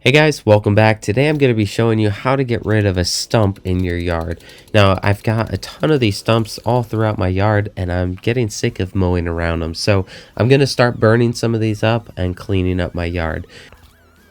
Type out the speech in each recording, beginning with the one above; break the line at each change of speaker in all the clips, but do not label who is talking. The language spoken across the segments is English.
Hey guys, welcome back. Today I'm going to be showing you how to get rid of a stump in your yard. Now, I've got a ton of these stumps all throughout my yard and I'm getting sick of mowing around them. So I'm going to start burning some of these up and cleaning up my yard.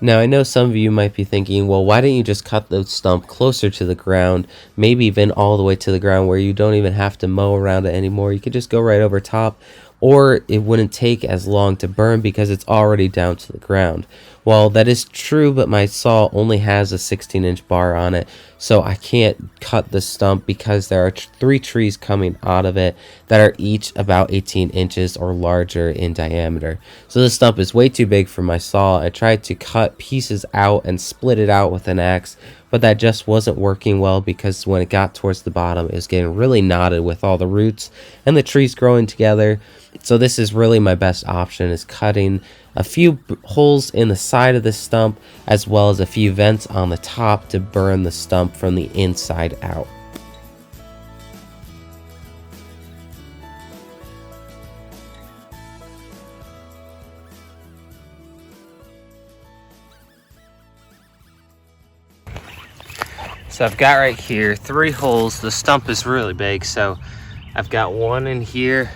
Now, I know some of you might be thinking, well, why don't you just cut the stump closer to the ground, maybe even all the way to the ground where you don't even have to mow around it anymore. You could just go right over top, or it wouldn't take as long to burn because it's already down to the ground. Well, that is true, but my saw only has a 16-inch bar on it, so I can't cut the stump because there are three trees coming out of it that are each about 18 inches or larger in diameter. So this stump is way too big for my saw. I tried to cut pieces out and split it out with an axe, but that just wasn't working well because when it got towards the bottom, it was getting really knotted with all the roots and the trees growing together. So this is really my best option, is cutting a few holes in the side of the stump as well as a few vents on the top to burn the stump from the inside out. So I've got right here 3 holes. The stump is really big, so I've got one in here.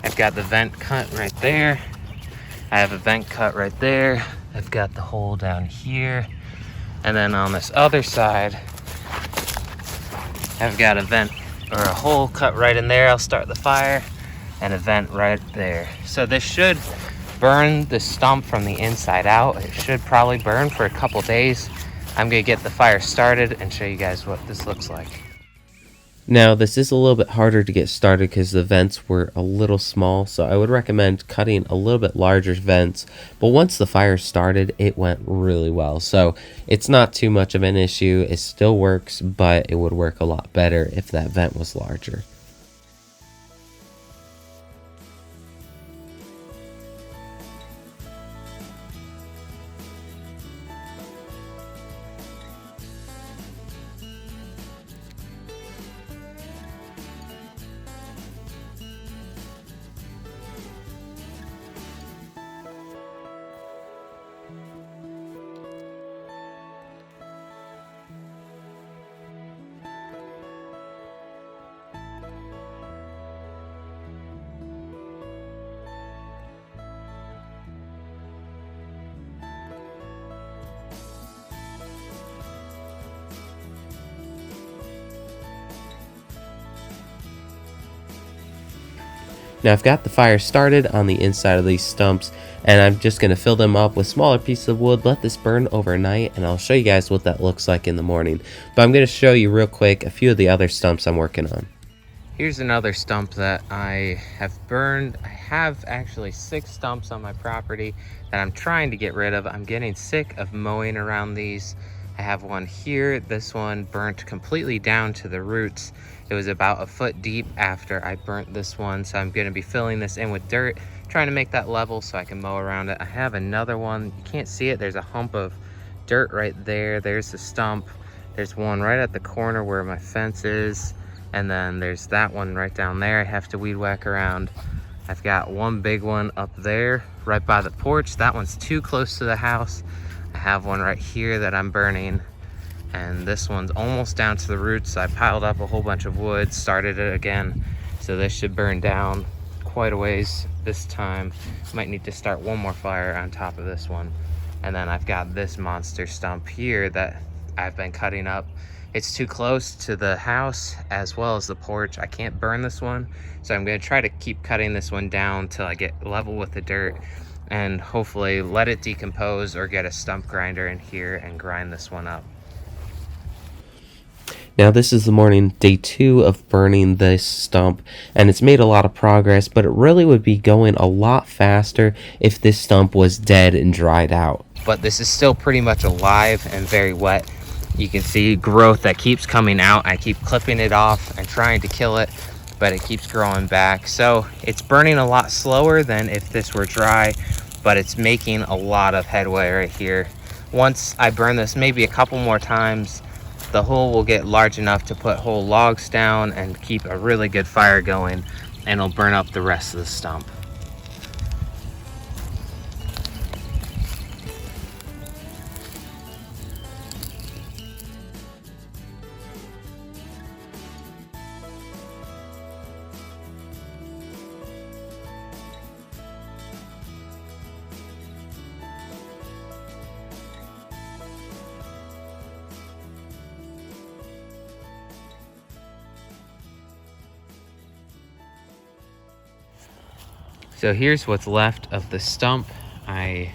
I've got the vent cut right there. I have a vent cut right there. I've got the hole down here. And then on this other side, I've got a vent or a hole cut right in there. I'll start the fire, and a vent right there. So this should burn the stump from the inside out. It should probably burn for a couple days. I'm gonna get the fire started and show you guys what this looks like. Now, this is a little bit harder to get started because the vents were a little small, so I would recommend cutting a little bit larger vents. But once the fire started, it went really well. So it's not too much of an issue. It still works, but it would work a lot better if that vent was larger. Now I've got the fire started on the inside of these stumps, and I'm just going to fill them up with smaller pieces of wood, let this burn overnight, and I'll show you guys what that looks like in the morning. But I'm going to show you real quick a few of the other stumps I'm working on. Here's another stump that I have burned. I have actually 6 stumps on my property that I'm trying to get rid of. I'm getting sick of mowing around these. I have one here. This one burnt completely down to the roots. It was about a foot deep after I burnt this one, so I'm going to be filling this in with dirt, trying to make that level so I can mow around it. I have another one. You can't see it. There's a hump of dirt right there. There's the stump. There's one right at the corner where my fence is, and then there's that one right down there I have to weed whack around. I've got one big one up there right by the porch. That one's too close to the house. I have one right here that I'm burning, and this one's almost down to the roots. I piled up a whole bunch of wood, started it again, so this should burn down quite a ways this time. Might need to start one more fire on top of this one. And then I've got this monster stump here that I've been cutting up. It's too close to the house as well as the porch. I can't burn this one, so I'm going to try to keep cutting this one down till I get level with the dirt and hopefully let it decompose, or get a stump grinder in here and grind this one up. Now this is the morning, day 2 of burning this stump, and it's made a lot of progress, but it really would be going a lot faster if this stump was dead and dried out. But this is still pretty much alive and very wet. You can see growth that keeps coming out. I keep clipping it off and trying to kill it, but it keeps growing back. So it's burning a lot slower than if this were dry, but it's making a lot of headway right here. Once I burn this maybe a couple more times, the hole will get large enough to put whole logs down and keep a really good fire going, and it'll burn up the rest of the stump. So here's what's left of the stump. I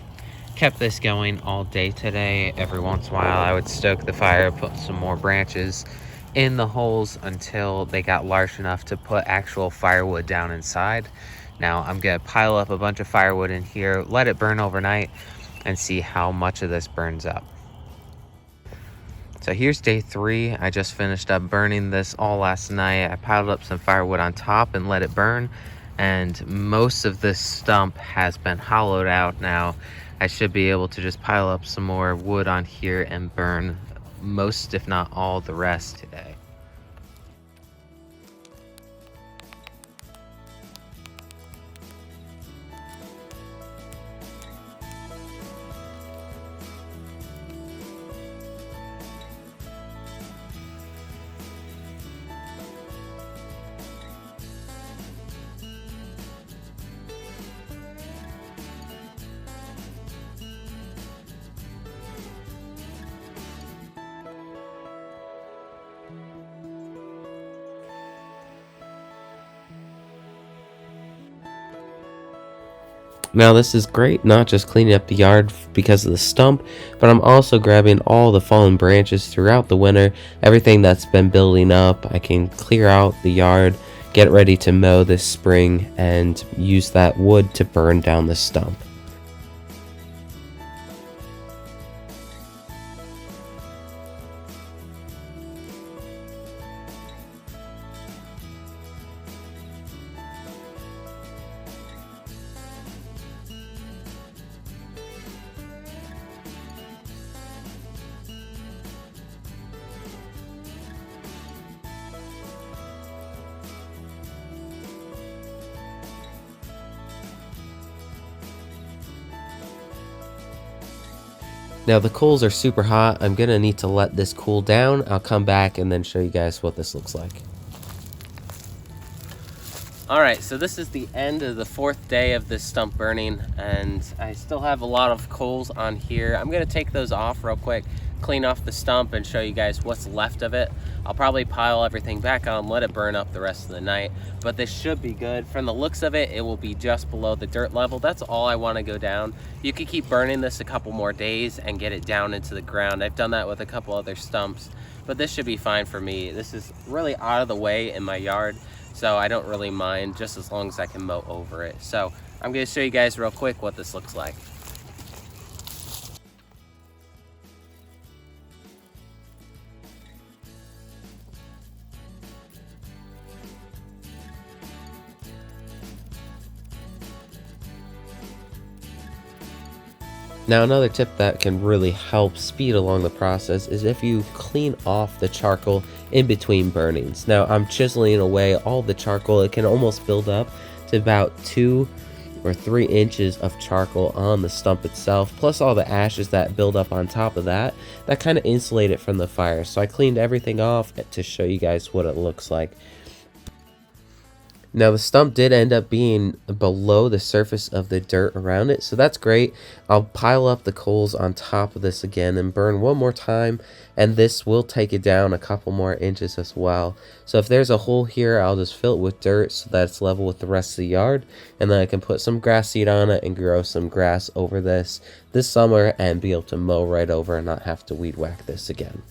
kept this going all day today. Every once in a while I would stoke the fire, put some more branches in the holes until they got large enough to put actual firewood down inside. Now I'm gonna pile up a bunch of firewood in here, let it burn overnight, and see how much of this burns up. So here's day 3. I just finished up burning this all last night. I piled up some firewood on top and let it burn, and most of this stump has been hollowed out now. I should be able to just pile up some more wood on here and burn most, if not all, the rest today. Now this is great, not just cleaning up the yard because of the stump, but I'm also grabbing all the fallen branches throughout the winter, everything that's been building up. I can clear out the yard, get ready to mow this spring, and use that wood to burn down the stump. Now the coals are super hot. I'm gonna need to let this cool down. I'll come back and then show you guys what this looks like. Alright, so this is the end of the 4th day of this stump burning, and I still have a lot of coals on here. I'm gonna take those off real quick, clean off the stump, and show you guys what's left of it. I'll probably pile everything back on, let it burn up the rest of the night, but this should be good. From the looks of it, it will be just below the dirt level. That's all I want to go down. You could keep burning this a couple more days and get it down into the ground. I've done that with a couple other stumps, but this should be fine for me. This is really out of the way in my yard, so I don't really mind, just as long as I can mow over it. So I'm going to show you guys real quick what this looks like. Now another tip that can really help speed along the process is if you clean off the charcoal in between burnings. Now I'm chiseling away all the charcoal. It can almost build up to about 2 or 3 inches of charcoal on the stump itself, plus all the ashes that build up on top of that kind of insulate it from the fire. So I cleaned everything off to show you guys what it looks like. Now the stump did end up being below the surface of the dirt around it, so that's great. I'll pile up the coals on top of this again and burn one more time, and this will take it down a couple more inches as well. So if there's a hole here, I'll just fill it with dirt so that it's level with the rest of the yard, and then I can put some grass seed on it and grow some grass over this summer and be able to mow right over and not have to weed whack this again.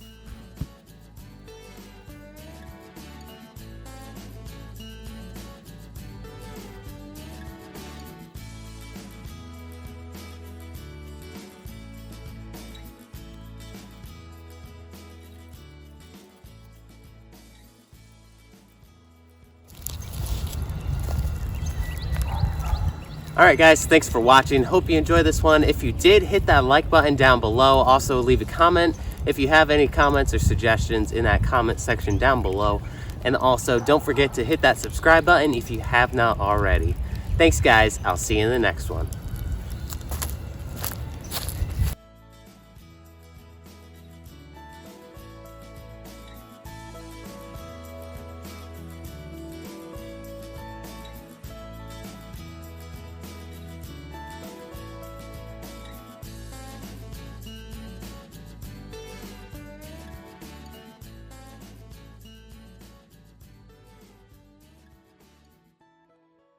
Alright guys, thanks for watching. Hope you enjoyed this one. If you did, hit that like button down below. Also leave a comment if you have any comments or suggestions in that comment section down below. And also don't forget to hit that subscribe button if you have not already. Thanks guys, I'll see you in the next one.